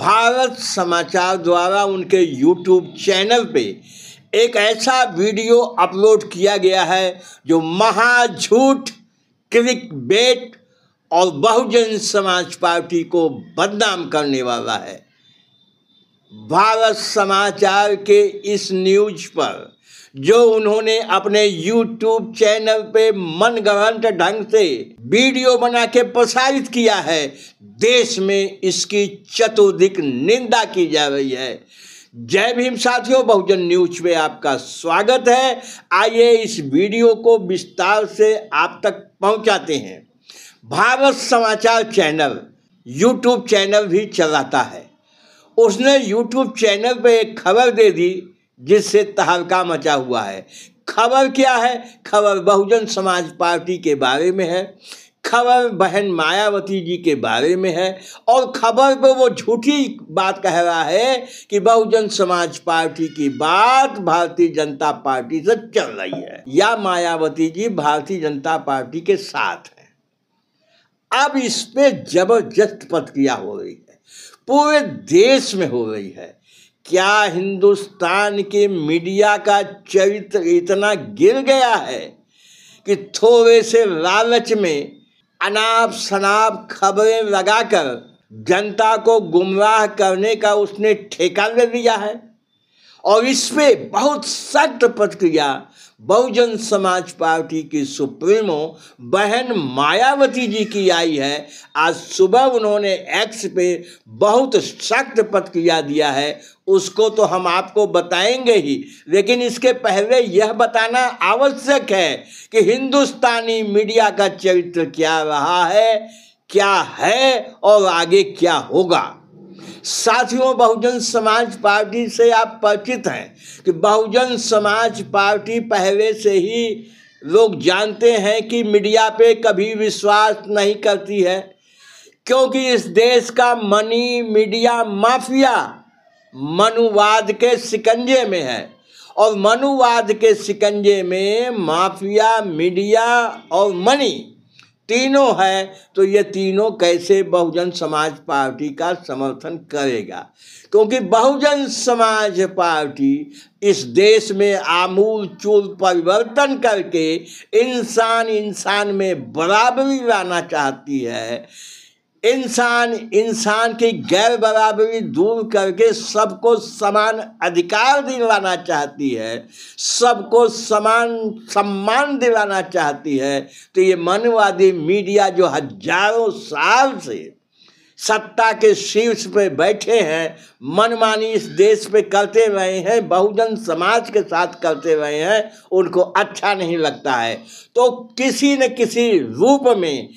भारत समाचार द्वारा उनके यूट्यूब चैनल पे एक ऐसा वीडियो अपलोड किया गया है जो महाझूठ, क्लिकबेट और बहुजन समाज पार्टी को बदनाम करने वाला है। भारत समाचार के इस न्यूज पर जो उन्होंने अपने यूट्यूब चैनल पे मनगढ़ंत ढंग से वीडियो बना के प्रसारित किया है, देश में इसकी चतुर्दिक निंदा की जा रही है। जय भीम साथियों, बहुजन न्यूज पे आपका स्वागत है। आइए इस वीडियो को विस्तार से आप तक पहुंचाते हैं। भारत समाचार चैनल यूट्यूब चैनल भी चलाता है। उसने यूट्यूब चैनल पे एक खबर दे दी जिससे तहलका मचा हुआ है। खबर क्या है? खबर बहुजन समाज पार्टी के बारे में है, खबर बहन मायावती जी के बारे में है और खबर पे वो झूठी बात कह रहा है कि बहुजन समाज पार्टी की बात भारतीय जनता पार्टी से चल रही है या मायावती जी भारतीय जनता पार्टी के साथ है। अब इस पे जबरदस्त प्रतिक्रिया हो रही है, पूरे देश में हो रही है। क्या हिंदुस्तान के मीडिया का चरित्र इतना गिर गया है कि थोड़े से लालच में अनाप शनाप खबरें लगाकर जनता को गुमराह करने का उसने ठेका ले लिया है? और इस पे बहुत सख्त प्रतिक्रिया बहुजन समाज पार्टी की सुप्रीमो बहन मायावती जी की आई है। आज सुबह उन्होंने एक्स पे बहुत सख्त प्रतिक्रिया दिया है, उसको तो हम आपको बताएंगे ही, लेकिन इसके पहले यह बताना आवश्यक है कि हिंदुस्तानी मीडिया का चरित्र क्या रहा है, क्या है और आगे क्या होगा। साथियों, बहुजन समाज पार्टी से आप परिचित हैं कि बहुजन समाज पार्टी पहले से ही लोग जानते हैं कि मीडिया पे कभी विश्वास नहीं करती है, क्योंकि इस देश का मनी मीडिया माफिया मनुवाद के शिकंजे में है और मनुवाद के शिकंजे में माफिया, मीडिया और मनी तीनों है। तो ये तीनों कैसे बहुजन समाज पार्टी का समर्थन करेगा? क्योंकि बहुजन समाज पार्टी इस देश में आमूल चूल परिवर्तन करके इंसान में बराबरी लाना चाहती है। इंसान की गैर बराबरी दूर करके सबको समान अधिकार दिलाना चाहती है, सबको समान सम्मान दिलाना चाहती है। तो ये मनवादी मीडिया जो हजारों साल से सत्ता के शीर्ष पे बैठे हैं, मनमानी इस देश पे करते रहे हैं, बहुजन समाज के साथ करते रहे हैं, उनको अच्छा नहीं लगता है। तो किसी न किसी रूप में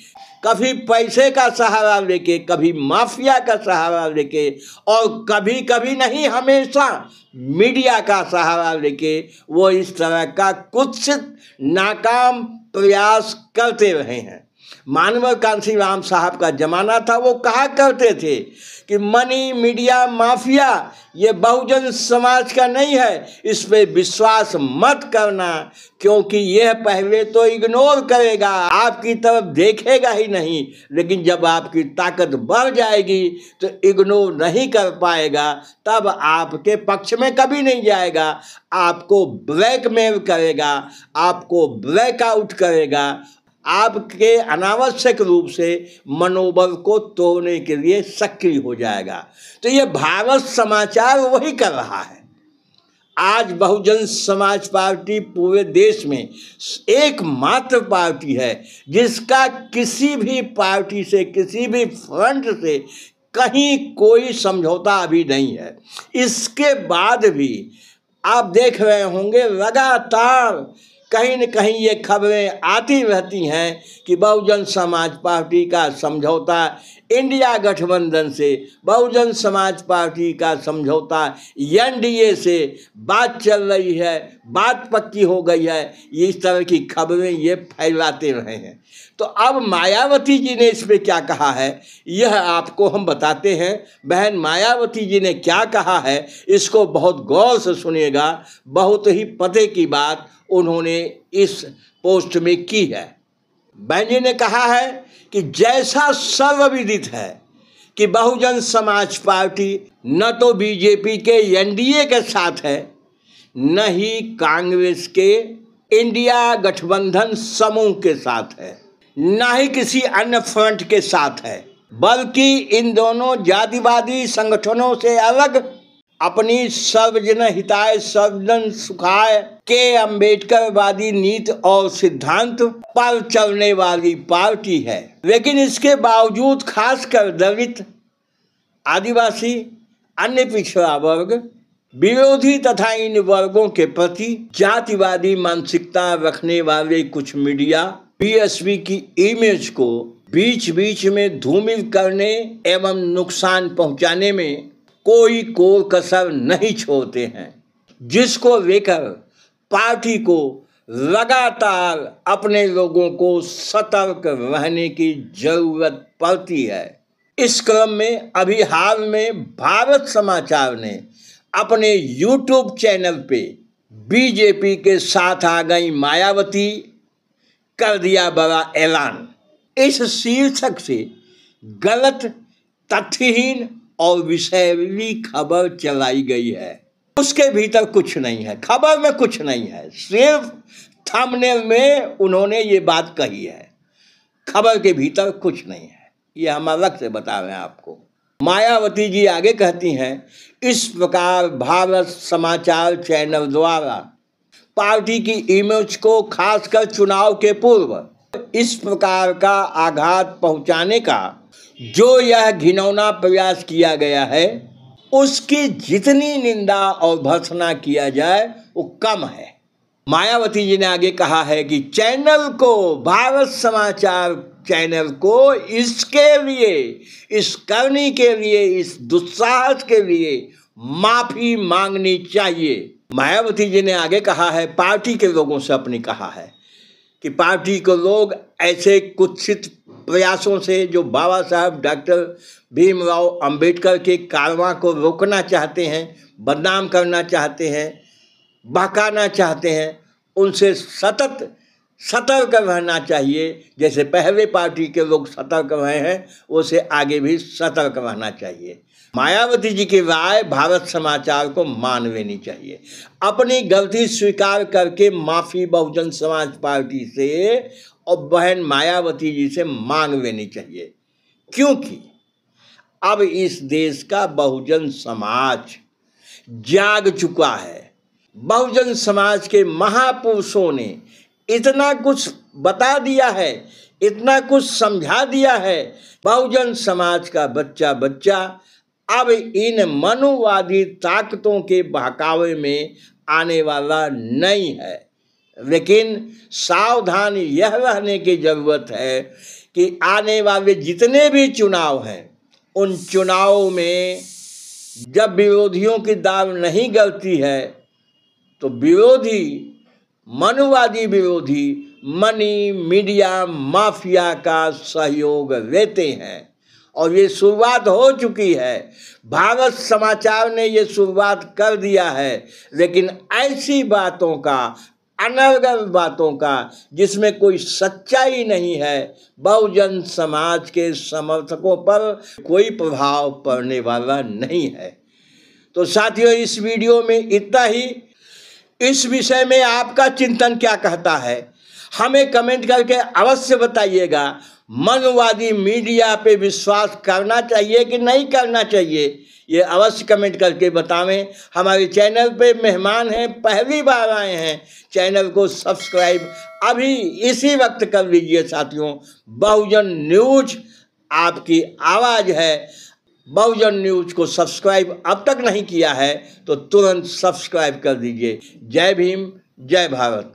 कभी पैसे का सहारा लेके, कभी माफिया का सहारा लेके और कभी कभी नहीं, हमेशा मीडिया का सहारा लेके वो इस तरह का कुत्सित नाकाम प्रयास करते रहे हैं। मानव कांसी राम साहब का जमाना था, वो कहा करते थे कि मनी मीडिया माफिया ये बहुजन समाज का नहीं है, इस पे विश्वास मत करना, क्योंकि यह पहले तो इग्नोर करेगा, आपकी तरफ देखेगा ही नहीं, लेकिन जब आपकी ताकत बढ़ जाएगी तो इग्नोर नहीं कर पाएगा, तब आपके पक्ष में कभी नहीं जाएगा, आपको ब्लैकमेल करेगा, आपको ब्लैकआउट करेगा, आपके अनावश्यक रूप से मनोबल को तोड़ने के लिए सक्रिय हो जाएगा। तो ये भारत समाचार वही कर रहा है। आज बहुजन समाज पार्टी पूरे देश में एकमात्र पार्टी है जिसका किसी भी पार्टी से, किसी भी फ्रंट से कहीं कोई समझौता अभी नहीं है। इसके बाद भी आप देख रहे होंगे लगातार कहीं न कहीं ये खबरें आती रहती हैं कि बहुजन समाज पार्टी का समझौता इंडिया गठबंधन से, बहुजन समाज पार्टी का समझौता एनडीए से, बात चल रही है, बात पक्की हो गई है, ये इस तरह की खबरें ये फैलाते रहे हैं। तो अब मायावती जी ने इस पर क्या कहा है यह आपको हम बताते हैं। बहन मायावती जी ने क्या कहा है इसको बहुत गौर से सुनिएगा, बहुत ही पते की बात उन्होंने इस पोस्ट में की है। बहन जी ने कहा है कि जैसा सर्वविदित है कि बहुजन समाज पार्टी न तो बीजेपी के एनडीए के साथ है, न ही कांग्रेस के इंडिया गठबंधन समूह के साथ है, न ही किसी अन्य फ्रंट के साथ है, बल्कि इन दोनों जातिवादी संगठनों से अलग अपनी सर्वजन हिताय सर्वजन सुखाय के अम्बेडकरवादी नीति और सिद्धांत पर चलने वाली पार्टी है। लेकिन इसके बावजूद खासकर दलित, आदिवासी, अन्य पिछड़ा वर्ग, विरोधी तथा इन वर्गों के प्रति जातिवादी मानसिकता रखने वाले कुछ मीडिया बीएसपी की इमेज को बीच बीच में धूमिल करने एवं नुकसान पहुंचाने में कोई कोर कसर नहीं छोड़ते हैं, जिसको लेकर पार्टी को लगातार अपने लोगों को सतर्क रहने की जरूरत पड़ती है। इस क्रम में अभी हाल में भारत समाचार ने अपने YouTube चैनल पे बीजेपी के साथ आ गई मायावती कर दिया बड़ा ऐलान। इस शीर्षक से गलत, तथ्यहीन और विषैली खबर चलाई गई है। उसके भीतर कुछ नहीं है, खबर में कुछ नहीं है, सिर्फ थंबनेल में उन्होंने ये बात कही है, खबर के भीतर कुछ नहीं है। ये हम अलग से बता रहे हैं आपको। मायावती जी आगे कहती हैं, इस प्रकार भारत समाचार चैनल द्वारा पार्टी की इमेज को खासकर चुनाव के पूर्व इस प्रकार का आघात पहुंचाने का जो यह घिनौना प्रयास किया गया है, उसकी जितनी निंदा और भर्त्सना किया जाए वो कम है। मायावती जी ने आगे कहा है कि चैनल को, भारत समाचार चैनल को इसके लिए, इस करनी के लिए, इस दुस्साहस के लिए माफी मांगनी चाहिए। मायावती जी ने आगे कहा है, पार्टी के लोगों से अपनी कहा है कि पार्टी को लोग ऐसे कुत्सित प्रयासों से जो बाबा साहब डॉक्टर भीमराव अंबेडकर के कारवां को रोकना चाहते हैं, बदनाम करना चाहते हैं, बहकाना चाहते हैं, उनसे सतत सतर्क रहना चाहिए। जैसे पहले पार्टी के लोग सतर्क रहे हैं, उसे आगे भी सतर्क रहना चाहिए। मायावती जी की राय भारत समाचार को मान लेनी चाहिए, अपनी गलती स्वीकार करके माफी बहुजन समाज पार्टी से और बहन मायावती जी से मांग लेनी चाहिए, क्योंकि अब इस देश का बहुजन समाज जाग चुका है। बहुजन समाज के महापुरुषों ने इतना कुछ बता दिया है, इतना कुछ समझा दिया है। बहुजन समाज का बच्चा बच्चा अब इन मनुवादी ताकतों के बहकावे में आने वाला नहीं है। लेकिन सावधान यह रहने की जरूरत है कि आने वाले जितने भी चुनाव हैं, उन चुनावों में जब विरोधियों की दाल नहीं गलती है तो विरोधी, मनुवादी विरोधी मनी मीडिया माफिया का सहयोग लेते हैं। और ये शुरुआत हो चुकी है, भारत समाचार ने ये शुरुआत कर दिया है। लेकिन ऐसी बातों का, अनर्गल बातों का, जिसमें कोई सच्चाई नहीं है, बहुजन समाज के समर्थकों पर कोई प्रभाव पड़ने वाला नहीं है। तो साथियों, इस वीडियो में इतना ही। इस विषय में आपका चिंतन क्या कहता है, हमें कमेंट करके अवश्य बताइएगा। मनवादी मीडिया पे विश्वास करना चाहिए कि नहीं करना चाहिए, ये अवश्य कमेंट करके बतावें। हमारे चैनल पे मेहमान हैं, पहली बार आए हैं, चैनल को सब्सक्राइब अभी इसी वक्त कर लीजिए साथियों। बहुजन न्यूज आपकी आवाज़ है। बहुजन न्यूज को सब्सक्राइब अब तक नहीं किया है तो तुरंत सब्सक्राइब कर दीजिए। जय भीम, जय भारत।